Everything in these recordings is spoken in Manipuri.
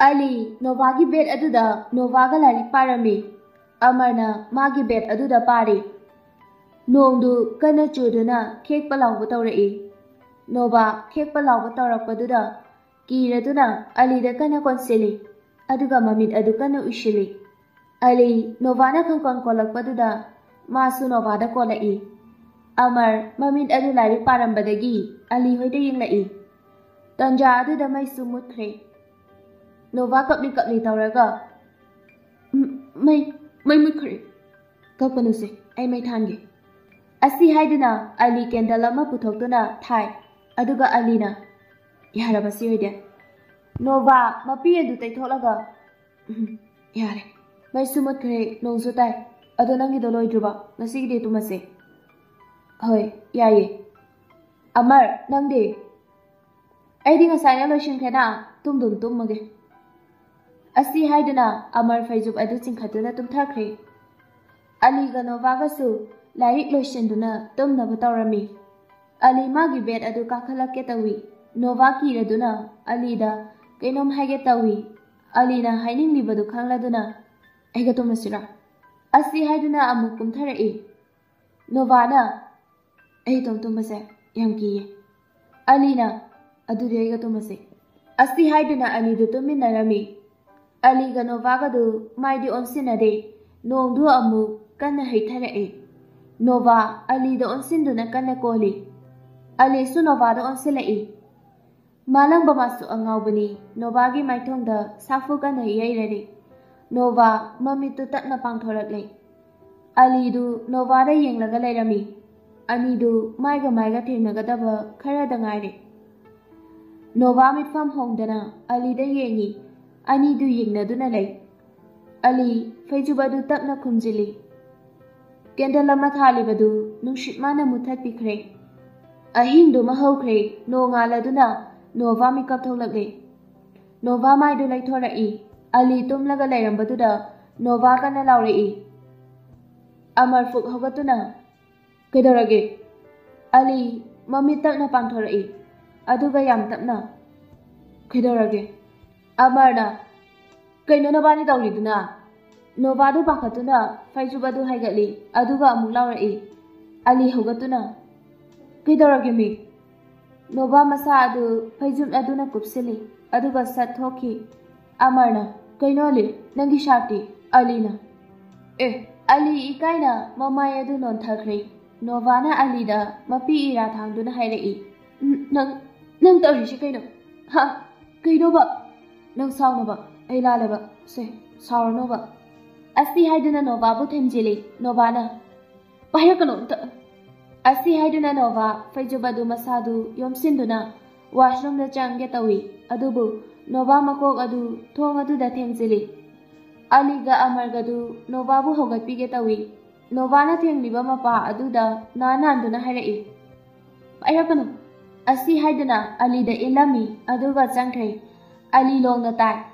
Ali Novagi bed aduda Novaga lari parami. Amarna magi bed aduda pari. Nongdu kana chuduna cake palau batauri. Nova cake palau batarak paduda. Kiraduna Ali da kana konsili. Aduga mamit adukana ushili. Ali Novana kangkon kolak paduda. Masu Novada kolai. Amar mamit adu lari parambadagi. Ali hoida yung lai. Tanja aduda may sumutri. Nova kapli tauraga. May mukri. Kapanuse, ay may tangi. Asi haiduna Ali kendalama puthokduna thai. Aduga Alina. Yarabasi hoide. Nova mapi adu taitholaga. Yare. May sumutri nongsu tai. Ado nangi doloi druba. Nasigide tumase. Hoy, yaye. Amar, nangde. Ay di nga sayang lotion kena. Tumage. Asi haiduna Amar faizub adu chingkhatuna tumthakre. Ali ga Novaga su lairik loishenduna tumnaba tawrami. Ali magi bed adu kakhalake tawi. Nova kiraduna Ali da kainom haige tawi. Ali na haininglibadu khangladuna aiga tumasira. Asi haiduna amuk kumtharai. Nova na ai tumase yam kiye. Ali na adu de aiga tumase. Asi haiduna Ali du tuminarami. Ali ga Novaga du maidi onsinade nongdu amu kana haitharae. Nova Ali da onsinduna kana koli. Ali su Nova da onsilai. Malang bamasu angaubani Novagi maithongda safu kana yairare. Nova mamitu tatna pangthoraklai. Ali du Nova da yenglaga lairami. Ani du maiga thengnagadaba khara da ngaire. Nova mitfam hongdana Ali da yengi. Ani du yengnaduna lai. Ali faijubadu tapna khumjili. Kendalama thalibadu nungshitmana muthat pikre. Ahingdu mahaukre no ngaladuna Nova mikap tholakle. Nova maidu laithorai. Ali tumlaga lairambaduda Nova kana laurei. Amar fuk hogatuna kedorage. Ali mami tapna pangthorai. Aduga yam tapna kedorage. Amarna kaino nabani tawriduna Novadu pakhatuna faijubadu haigatli aduga amuk laurai. Ali hogatuna kidorage mi Nova masa adu faijub aduna kupsili aduga sat thoki. Amarna kaino le nangi shati Alina. Ali ikaina mamai adu non thakre. Novana Ali da mapi ira thangduna hairai. Nang tawrishi kaino ha kaino ba nang saunaba ay lalaba se sauranoba. Asi haiduna Nova bu themjili Novana pahyakano ta. Asi haiduna Nova faijubadu masadu yomsinduna washroom da changge tawi. Adubu Nova makok adu thong adu da themjili. Ali ga Amar gadu Nova bu hogatpige tawi. Novana thengliba mapa adu da nananduna hairai. Pahyakano. Asi haiduna Ali da ilami aduga changkhre. Ali long na tai.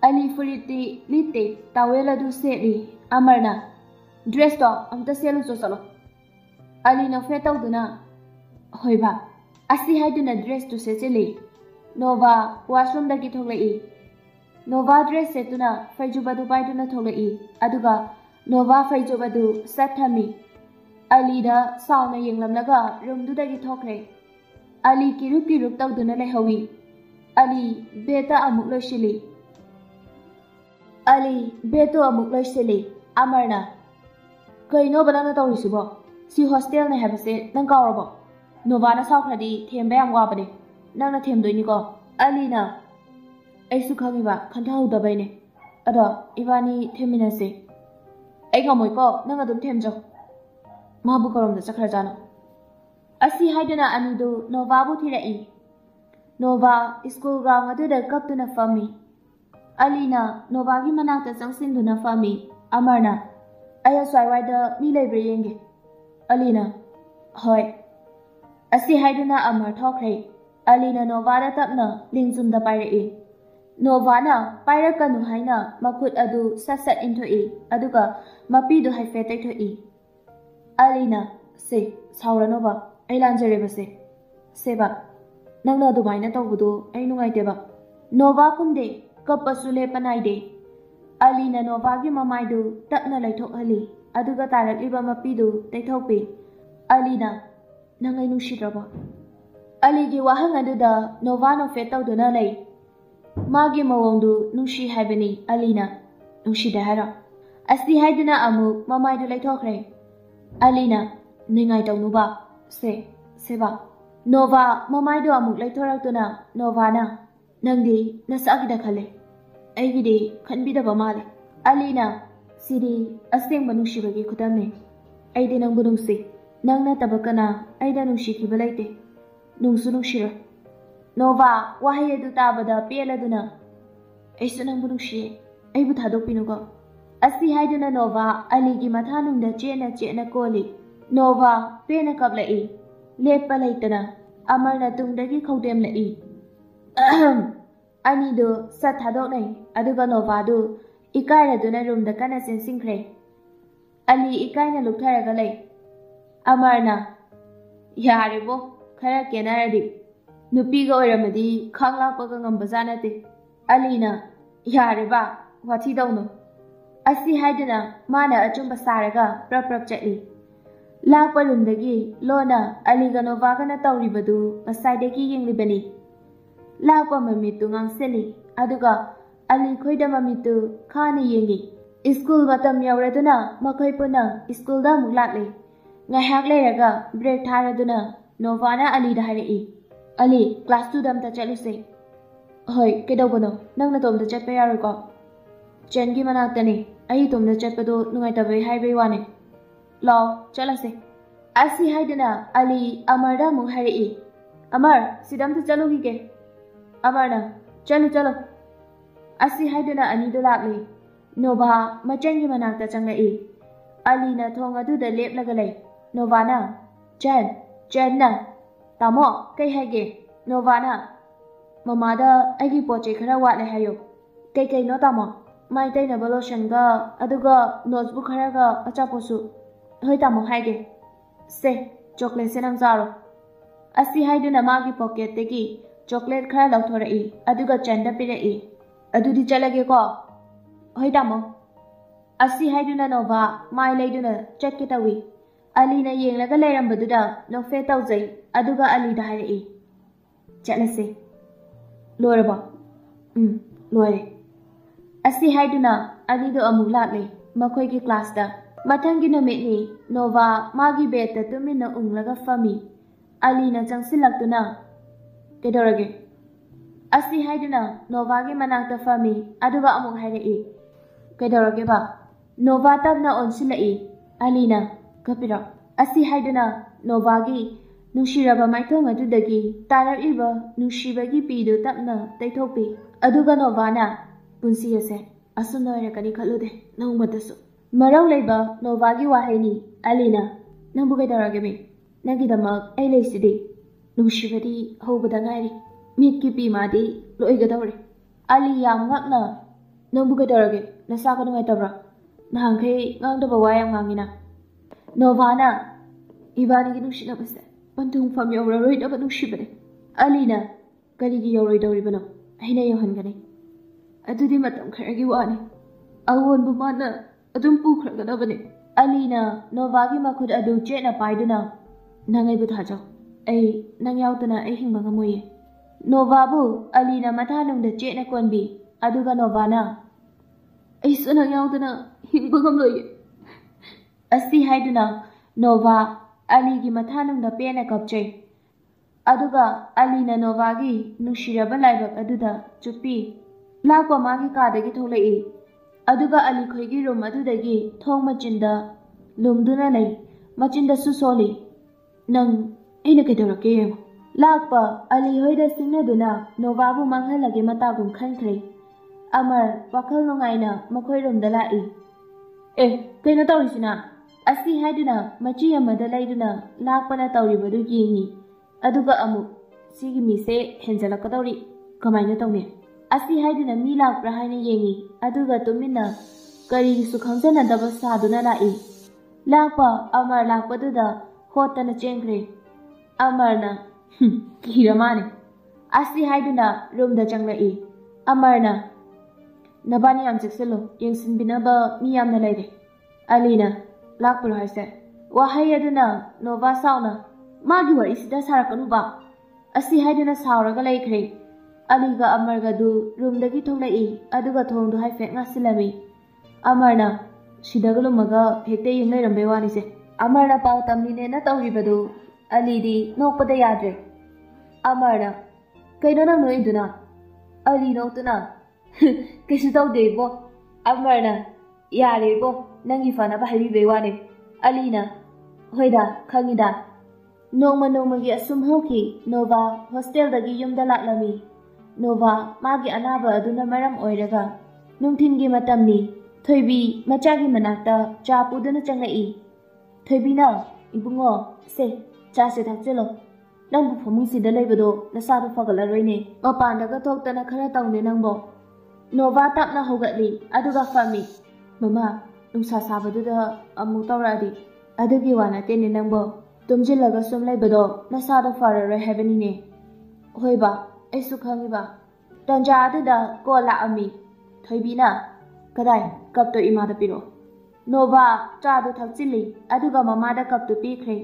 Ali furiti lite tawela du seli. Amarna dress to amta selu solo. Ali na fetau duna. Hoiba. Asi haiduna dress to secheli. Nova washroom da ki thoglai. Nova dress setuna faijubadu paiduna thoglai. Aduga Nova faijubadu sathami. Ali da sauna yenglamlaga room du da ki thokre. Ali kirup tawduna lehawi. Ali beta amuk loisili. Ali beto amuk loisili. Amarna kaino banana tawrisibo. Si hostel ne habase nang kawrabo. Novana saukradi themba yam wabane. Nang na themdoini ko. Alina aisu khangiba khantau dabaine. Ado ibani theminase. Ai ngamoi ko nang adum themjo. Mabu korom da chakhra jana. Asi haidana anidu Nova bu thirai. Nova school ground aduda kaptuna fami. Alina Nova gi manakta changsinduna fami. Amarna aya swaiwaida mi leibre yenge. Alina hoi. Asi haiduna Amar thokre. Alina Nova da tapna lingjum da pairai. Nova na pairakanu haina makut adu sat inthoi. Aduga mapi du haife taithoi. Alina se sauranova ai lanjare base. Seba nangna dumaina tawbudu ai nungaiteba. Nova khumde kappasu lepa naide. Alina Novagi mamaidu tapna laithokhalli aduga tarakliba mapidu taithokpi. Alina nangai nungsidraba. Aligi wahang aduda Nova no fetawduna lay. Magi mawongdu nungsi haibani Alina nungsida hara. Asti haiduna amuk mamaidu laithokre. Alina ningai tawnuba seba. Nova mamaidu amuk laithoraktuna Novana nangdi nasagida khale. Aigidi khanbidaba male. Alina sidi asengba nungsibagi khudamne. Aidi nangbu nungsi. Nangna tabakana aida nungsikhiba laite. Nungsu nungshira. Nova wahay adu tabada peladuna. Aisu nangbu nungsiye. Aibu thadokpinuko. Asi haiduna Nova aligi mathanungda chena koli. Nova pena kablai. Lepa laitana. Amarna tungdagi khawdem lai. Anidu sat thadoknai. Aduga Nova du ikairaduna roomda kana sensingkhre. Ali ikaina luktharaga lai. Amarna yarebo khara kenaradi. Nupiga oiramadi khanglakpaga ngamba nate. Alina yareba wathi dawno. Asi haiduna mana achumba saraga prap chatli. Lakpa roomdagi lona Aliga Novagana tawribadu masaidagi yenglibani. Lakpa mamitu ngangseli aduga Ali khoida mamitu khani yengi. School matam yauraduna makhoi puna school da muk lakle. Ngahak leraga break tharaduna Novana Ali da hairei. Ali class 2 dam ta chalise. Hoi kedawbano nangna tomda chatpa yaroiko. Chengi manaktani ai tomda chatpado nungaitabei haibai wane. Law chalase. Asi haiduna Ali Amarda muk hairei. Amar sidam ta chalogi ke. Amarna chalo. Asi haiduna anidu lakle. Nova machangi manakta changai. Alina thong aduda leplaga lay. Novana Chen na tamo kai haige. Novana mamada aigi poche khara watle hayo. Kai no tamo mai tai na lotion ga aduga notebook khara ga achaposu. Hoi tamo haige. Se chocolate se nang zaro. Asi haiduna magi pocket tegi chocolate khara lauthorei aduga chanda pirei. Adudi chalage ko. Hoi tamo. Asi haiduna Nova mai laiduna chatke tawi. Alina yenglaga layrambaduda nofe tawjai aduga Ali da hairei. Chatlase. Loraba. Lore. Asi haiduna Ali do amuk lakle makhoi ki class da. Mathangi numit ni Nova magi bed ta tumina unglaga fami. Alina changsilaktuna kedorage. Asi haiduna Nova gi manakta fami aduga amuk hairei. Kedorage ba. Nova tabna onsilai. Alina kapira. Asi haiduna Nova gi nungshiraba maithong adudagi tarariba nungshibagi pidu tapna taithokpi. Aduga Novana punsi ase asuna oirakani khalude nongmatasu. Marau leiba Nova gi wahaini. Alina nangbu kedorage me. Nangidamak ai leisidi. Nungshibadi hobada ngairi. Mitki pi madi loigadawre. Ali yam ngakna nangbu kedorage nasaka nungaitabra. Nahangkei ngangdaba wayam ngangina. Novana ibani gi nungsinabase pantung fam yauraroi daba nungshibane. Alina karigi yauroi dawribano aina yauhangani. Adudi matam kharagi wani. Awonbu mana adum pukhragadabane. Alina Nova gi makhud adu chena paiduna nangai bu thajaw. Ai nang yautana ai hingba ngamoye. Nova bu Alina mathalungda chena konbi aduga Novana ai sunang yautana hingba ngamloye. Asi haiduna Nova Ali gi mathanungda pena kapchai. Aduga Alina Nova gi nungshiraba laibak aduda chupi. Lakpa magi kadagi tholai. Aduga Ali khoigi room adudagi thong machinda lumduna lay. Machinda susoli. Nang aina kedorake. Lakpa Ali hoida singnaduna Nova bu manghalage matagum khankhre. Amar wakhal nungaina makhoi room da lai. Kaina tawrisina. Asi haiduna machi amada laiduna lakpana tawribadu yengi. Aduga amu sigi mise henjalakadawri kamaina tawne. Asi haiduna mi lakpra haina yengi. Aduga tumina karigi su khangjanadaba saduna lai. Lakpa Amar lakpaduda hotana chengre. Amarna kiramane. Asi haiduna room da changlai. ꯑꯃꯔꯅ ꯅꯕꯥꯅꯤ ꯌꯥꯝ ꯆꯦꯛꯁꯤꯜꯂꯨ ꯌꯦꯡꯁꯤꯟꯕꯤꯅꯕ ꯃꯤ ꯌꯥꯝꯅ ꯂꯩꯔꯦ ꯑꯂꯤꯅ ꯂꯥꯛꯄꯤꯔꯣ ꯍꯥꯏꯁꯦ ꯋꯥꯍꯩ ꯑꯗꯨꯅ ꯅꯣꯚꯥ ꯁꯥꯎꯅ ꯃꯥꯒꯤ ꯋꯥꯔꯤꯁꯤꯗ ꯁꯥꯔꯛꯀꯅꯨꯕ ꯑꯁꯤ ꯍꯥꯏꯗꯨꯅ ꯁꯥꯎꯔꯒ ꯂꯩꯈ꯭ꯔꯦ ꯑꯂꯤꯒ ꯑꯃꯔꯒꯗꯨ ꯔꯨꯝꯗꯒꯤ ꯊꯣꯛꯂꯛꯏ ꯑꯗꯨꯒ ꯊꯣꯡꯗꯨ ꯍꯥꯏꯐꯦꯠ ꯉꯥꯁꯤꯜꯂꯝꯃꯤ ꯑꯃꯔꯅ ꯁꯤꯗꯒ ꯂꯨꯝꯃꯒ ꯍꯦꯛꯇ ꯌꯦꯡ ꯂꯩꯔꯝꯕꯩ ꯋꯥꯅꯤꯁꯦ ꯑꯃꯔꯅ ꯄꯥꯎ ꯇꯝꯂꯤꯅꯦꯅ ꯇꯧꯔꯤꯕꯗꯨ ꯑꯂꯤꯗꯤ ꯅꯣꯛꯄꯗ ꯌꯥꯗ꯭ꯔꯦ ꯑꯃꯔꯅ ꯀꯩꯅꯣ ꯅꯪ ꯅꯣꯛꯏꯗꯨꯅ ꯑꯂꯤ ꯅꯣꯛꯇꯨꯅ ꯀꯩꯁꯨ ꯇꯧꯗꯦ ꯏꯕꯣ ꯑꯃꯔꯅ ꯌꯥꯔꯦ ꯏꯕꯣ ꯅꯪꯒꯤ ꯐꯅꯕ ꯍꯥꯏꯕꯤꯕꯩ ꯋꯥꯅꯤ ꯑꯂꯤꯅ ꯍꯣꯏꯗ ꯈꯪꯉꯤꯗ ꯅꯣꯡꯃ ꯅꯣꯡꯃꯒꯤ ꯑꯁꯨꯝ ꯍꯧꯈꯤ ꯅꯣꯚꯥ ꯍꯣꯁꯇꯦꯜꯗꯒꯤ ꯌꯨꯝꯗ ꯂꯥꯛꯂꯝꯃꯤ ꯅꯣꯚꯥ ꯃꯥꯒꯤ ꯑꯅꯥꯕ ꯑꯗꯨꯅ ꯃꯔꯝ ꯑꯣꯏꯔꯒ ꯅꯨꯡꯊꯤꯟꯒꯤ ꯃꯇꯝꯅꯤ ꯊꯣꯏꯕꯤ ꯃꯆꯥꯒꯤ ꯃꯅꯥꯛꯇ ꯆꯥ ꯄꯨꯗꯨꯅ ꯆꯪꯂꯛꯏ ꯊꯣꯏꯕꯤꯅ ꯏꯕꯨꯡꯉꯣ ꯁꯦ ꯆꯥꯁꯦ ꯊꯛꯆꯤꯜꯂꯣ ꯅꯪꯕꯨ ꯐꯃꯨꯡꯁꯤꯗ ꯂꯩꯕꯗꯣ ꯅꯁꯥꯗꯣ ꯐꯒꯠꯂꯔꯣꯏꯅꯦ ꯃꯄꯥꯟꯗꯒ ꯊꯣꯛꯇꯅ ꯈꯔ ꯇꯧꯅꯦ ꯅꯪꯕꯣ ꯅꯣꯚꯥ ꯇꯞꯅ ꯍꯧꯒꯠꯂꯤ ꯑꯗꯨꯒ ꯐꯝꯃꯤ ꯃꯃꯥ ꯅꯨꯡꯁꯥ ꯁꯥꯕꯗꯨꯗ ꯑꯃꯨꯛ ꯇꯧꯔꯛꯑꯗꯤ ꯑꯗꯨꯒꯤ ꯋꯥ ꯅꯠꯇꯦꯅꯦ ꯅꯪꯕꯣ ꯇꯨꯝꯁꯤꯜꯂꯒ ꯁꯨꯝ ꯂꯩꯕꯗꯣ ꯅꯁꯥꯗꯣ ꯐꯔꯔꯣꯏ ꯍꯥꯏꯕꯅꯤꯅꯦ ꯍꯣꯏꯕ ꯑꯩꯁꯨ ꯈꯪꯉꯤꯕ ꯇꯟꯖꯥ ꯑꯗꯨꯗ ꯀꯣꯜ ꯂꯥꯛꯑꯝꯃꯤ ꯊꯣꯏꯕꯤꯅ ꯀꯗꯥꯏ ꯀꯞꯇꯣ ꯏꯃꯥꯗ ꯄꯤꯔꯛꯑꯣ ꯅꯣꯚꯥ ꯆꯥꯗꯨ ꯊꯛꯆꯤꯜꯂꯤ ꯑꯗꯨꯒ ꯃꯃꯥꯗ ꯀꯞꯇꯨ ꯄꯤꯈ꯭ꯔꯦ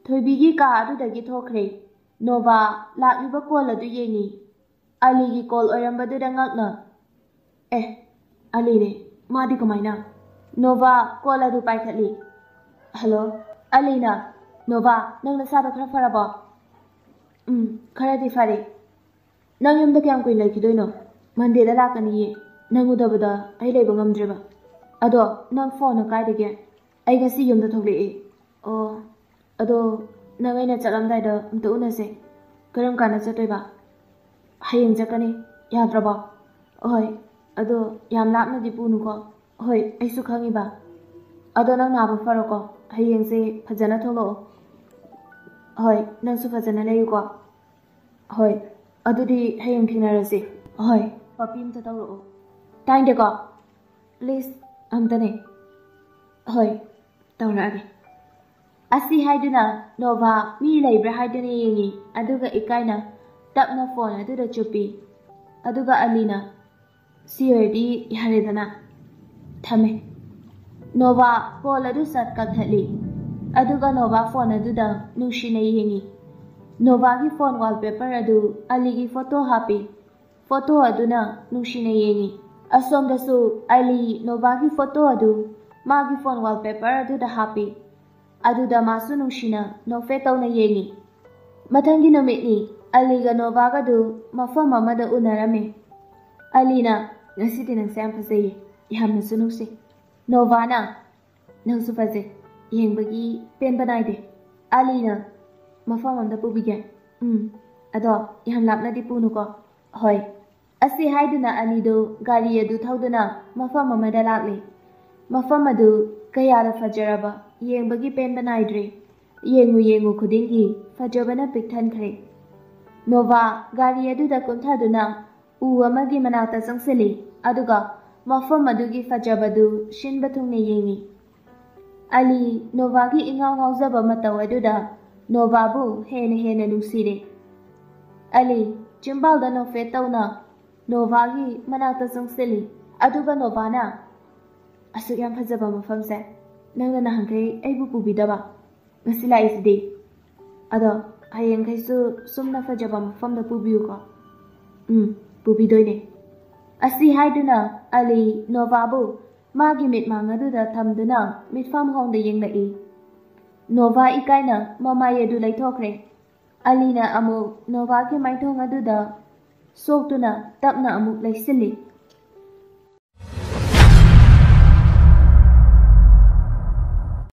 ꯊꯣꯏꯕꯤꯒꯤ ꯀꯥ ꯑꯗꯨꯗꯒꯤ ꯊꯣꯛꯈ꯭ꯔꯦ ꯅꯣꯚꯥ ꯂꯥꯛꯂꯤꯕ ꯀꯣꯜ ꯑꯗꯨ ꯌꯦꯡꯉꯤ ꯑꯂꯤꯒꯤ ꯀꯣꯜ ꯑꯣꯏꯔꯝꯕꯗꯨꯗ ꯉꯛꯅ ꯑꯂꯤꯅꯦ ꯃꯥꯗꯤ ꯀꯃꯥꯏꯅ ꯅꯣꯚꯥ ꯀꯣꯜ ꯑꯗꯨ ꯄꯥꯏꯈꯠꯂꯤ ꯍꯜꯂꯣ ꯑꯂꯤꯅ ꯅꯣꯚꯥ ꯅꯪ ꯅꯁꯥꯗꯣ ꯈꯔ ꯐꯔꯕꯣ ꯈꯔꯗꯤ ꯐꯔꯦ ꯅꯪ ꯌꯨꯝꯗ ꯀꯌꯥꯝ ꯀꯨꯏꯅ ꯂꯩꯈꯤꯗꯣꯏꯅꯣ ꯃꯟꯗꯦꯗ ꯂꯥꯛꯀꯅꯤꯌꯦ ꯅꯪ ꯎꯗꯕꯗ ꯑꯩ ꯂꯩꯕ ꯉꯝꯗ꯭ꯔꯦꯕ ꯑꯗꯣ ꯅꯪ ꯐꯣꯟꯅ ꯀꯥꯏꯗꯒꯦ ꯑꯩ ꯉꯁꯤ ꯌꯨꯝꯗ ꯊꯣꯛꯂꯛꯑꯦ ꯑꯣ ꯑꯗꯣ ꯅꯪ ꯑꯩꯅ ꯆꯠꯂꯝꯗꯥꯏꯗ ꯑꯝꯇ ꯎꯅꯁꯦ ꯀꯔꯝ ꯀꯥꯟꯗ ꯆꯠꯇꯣꯏꯕ ꯍꯌꯦꯡ ꯆꯠꯀꯅꯤ ꯌꯥꯗ꯭ꯔꯕꯣ ꯍꯣꯏ ꯑꯗꯣ ꯌꯥꯝ ꯂꯥꯞꯅꯗꯤ ꯄꯨꯅꯨꯀꯣ ꯍꯣꯏ ꯑꯩꯁꯨ ꯈꯪꯉꯤꯕ ꯑꯗꯣ ꯅꯪ ꯅꯥꯕ ꯐꯔꯣꯀꯣ ꯍꯌꯦꯡꯁꯦ ꯐꯖꯅ ꯊꯣꯛꯂꯛꯑꯣ ꯍꯣꯏ ꯅꯪꯁꯨ ꯐꯖꯅ ꯂꯩꯌꯨꯀꯣ ꯍꯣꯏ ꯑꯗꯨꯗꯤ ꯍꯌꯦꯡ ꯊꯦꯡꯅꯔꯁꯤ ꯍꯣꯏ ꯄꯥꯄꯤ ꯑꯝꯇ ꯇꯧꯔꯛꯑꯣ ꯇꯥꯏꯗꯦꯀꯣ ꯄ꯭ꯂꯤꯖ ꯑꯝꯇꯅꯦ ꯍꯣꯏ ꯇꯧꯔꯛꯑꯒꯦ ꯑꯁꯤ ꯍꯥꯏꯗꯨꯅ ꯅꯣꯚꯥ ꯃꯤ ꯂꯩꯕ꯭ꯔꯥ ꯍꯥꯏꯗꯨꯅ ꯌꯦꯡꯉꯤ ꯑꯗꯨꯒ ꯏꯀꯥꯏꯅ ꯇꯞꯅ ꯐꯣꯟ ꯑꯗꯨꯗ ꯆꯨꯞꯄꯤ ꯑꯗꯨꯒ ꯑꯂꯤꯅ ꯁꯤ ꯑꯣꯏꯔꯗꯤ ꯌꯥꯔꯦꯗꯅ ꯊꯝꯃꯦ ꯅꯣꯚꯥ ꯀꯣꯜ ꯑꯗꯨ ꯁꯠ ꯀꯛꯊꯠꯂꯤ ꯑꯗꯨꯒ ꯅꯣꯚꯥ ꯐꯣꯟ ꯑꯗꯨꯗ ꯅꯨꯡꯁꯤꯅ ꯌꯦꯡꯉꯤ ꯅꯣꯚꯥꯒꯤ ꯐꯣꯟ ꯋꯥꯜꯄꯦꯄꯔ ꯑꯗꯨ ꯑꯂꯤꯒꯤ ꯐꯣꯇꯣ ꯍꯥꯞꯄꯤ ꯐꯣꯇꯣ ꯑꯗꯨꯅ ꯅꯨꯡꯁꯤꯅ ꯌꯦꯡꯉꯤ ꯑꯁꯣꯝꯗꯁꯨ ꯑꯂꯤ ꯅꯣꯚꯥꯒꯤ ꯐꯣꯇꯣ ꯑꯗꯨ ꯃꯥꯒꯤ ꯐꯣꯟ ꯋꯥꯜꯄꯦꯄꯔ ꯑꯗꯨꯗ ꯍꯥꯞꯄꯤ ꯑꯗꯨꯗ ꯃꯥꯁꯨ ꯅꯨꯡꯁꯤꯅ ꯅꯣꯛꯐꯦꯠ ꯇꯧꯅ ꯌꯦꯡꯉꯤ ꯃꯊꯪꯒꯤ ꯅꯨꯃꯤꯠꯅꯤ ꯑꯂꯤꯒ ꯅꯣꯚꯥꯒꯗꯨ ꯃꯐꯝ ꯑꯃꯗ ꯎꯅꯔꯝꯃꯤ ꯑꯂꯤꯅ ꯉꯁꯤꯗꯤ ꯅꯪꯁꯦ ꯌꯥꯝ ꯐꯖꯩꯌꯦ ꯌꯥꯝꯅꯁꯨ ꯅꯨꯡꯁꯤ ꯅꯣꯚꯥꯅ ꯅꯪꯁꯨ ꯐꯖꯩ ꯌꯦꯡꯕꯒꯤ ꯄꯦꯟꯕ ナꯏꯗꯦ ꯑꯂꯤꯅ ꯃꯐꯝ ꯑꯃꯗ ꯄꯨꯕꯤꯒꯦ ꯑꯗꯣ ꯌꯥꯝ ꯂꯥꯞꯅꯗꯤ ꯄꯨꯅꯨꯀꯣ ꯍꯣꯏ ꯑꯁꯤ ꯍꯥꯏꯗꯨꯅ ꯑꯅꯤꯗꯨ ꯒꯥꯔꯤ ꯑꯗꯨ ꯊꯧꯗꯨꯅ ꯃꯐꯝ ꯑꯃꯗ ꯂꯥꯛꯂꯤ ꯃꯐꯝ ꯑꯗꯨ ꯀꯌꯥꯗ ꯐꯖꯔꯕ ꯌꯦꯡꯕꯒꯤ ꯄꯦꯟꯕ ꯅꯥꯏꯗ꯭ꯔꯦ ꯌꯦꯡꯉꯨ ꯈꯨꯗꯤꯡꯒꯤ ꯐꯖꯕꯅ ꯄꯤꯛꯊꯟꯈ꯭ꯔꯦ ꯅꯣꯚꯥ ꯒꯥꯔꯤ ꯑꯗꯨꯗ ꯀꯨꯝꯊꯗꯨꯅ ꯎ ꯑꯃꯒꯤ ꯃꯅꯥꯛꯇ ꯆꯪꯁꯤꯜꯂꯤ ꯑꯗꯨꯒ ꯃꯐꯝ ꯑꯗꯨꯒꯤ ꯐꯖꯕꯗꯨ ꯁꯤꯟꯕ ꯊꯨꯡꯅ ꯌꯦꯡꯉꯤ ꯑꯂꯤ ꯅꯣꯚꯥꯒꯤ ꯏꯉꯥꯎ ꯉꯥꯎꯖꯕ ꯃꯇꯧ ꯑꯗꯨꯗ ꯅꯣꯚꯥꯕꯨ ꯍꯦꯟꯅ ꯅꯨꯡꯁꯤꯔꯦ ꯑꯂꯤ ꯆꯤꯝꯕꯥꯜꯗ ꯅꯣꯛꯐꯦꯠ ꯇꯧꯅ ꯅꯣꯚꯥꯒꯤ ꯃꯅꯥꯛꯇ ꯆꯪꯁꯤꯜꯂꯤ ꯑꯗꯨꯒ ꯅꯣꯚꯥꯅ ꯑꯁꯨꯛ ꯌꯥꯝ ꯐꯖꯕ ꯃꯐꯝꯁꯦ ꯅꯪꯅ ꯅꯍꯥꯟꯈꯩ ꯑꯩꯕꯨ ꯄꯨꯕꯤꯗꯕ ꯉꯁꯤ ꯂꯥꯛꯏꯁꯤꯗꯤ ꯑꯗꯣ ꯍꯌꯦꯡꯈꯩꯁꯨ ꯁꯨꯝꯅ ꯐꯖꯕ ꯃꯐꯝꯗ ꯄꯨꯕꯤꯌꯨꯀꯣ ꯄꯨꯕꯤꯗꯣꯏꯅꯦ ꯑꯁꯤ ꯍꯥꯏꯗꯨꯅ ꯑꯂꯤ ꯅꯣꯚꯥꯕꯨ ꯃꯥꯒꯤ ꯃꯤꯠꯃꯥꯡ ꯑꯗꯨꯗ ꯊꯝꯗꯨꯅ ꯃꯤꯠꯐꯝ ꯍꯣꯡꯗ ꯌꯦꯡꯂꯛꯏ ꯅꯣꯚꯥ ꯏꯀꯥꯏꯅ ꯃꯃꯥꯏ ꯑꯗꯨ ꯂꯩꯊꯣꯛꯈ꯭ꯔꯦ ꯑꯂꯤꯅ ꯑꯃꯨꯛ ꯅꯣꯚꯥꯒꯤ ꯃꯥꯏꯊꯣꯡ ꯑꯗꯨꯗ ꯁꯣꯛꯇꯨꯅ ꯇꯞꯅ ꯑꯃꯨꯛ ꯂꯩꯁꯤꯜꯂꯤ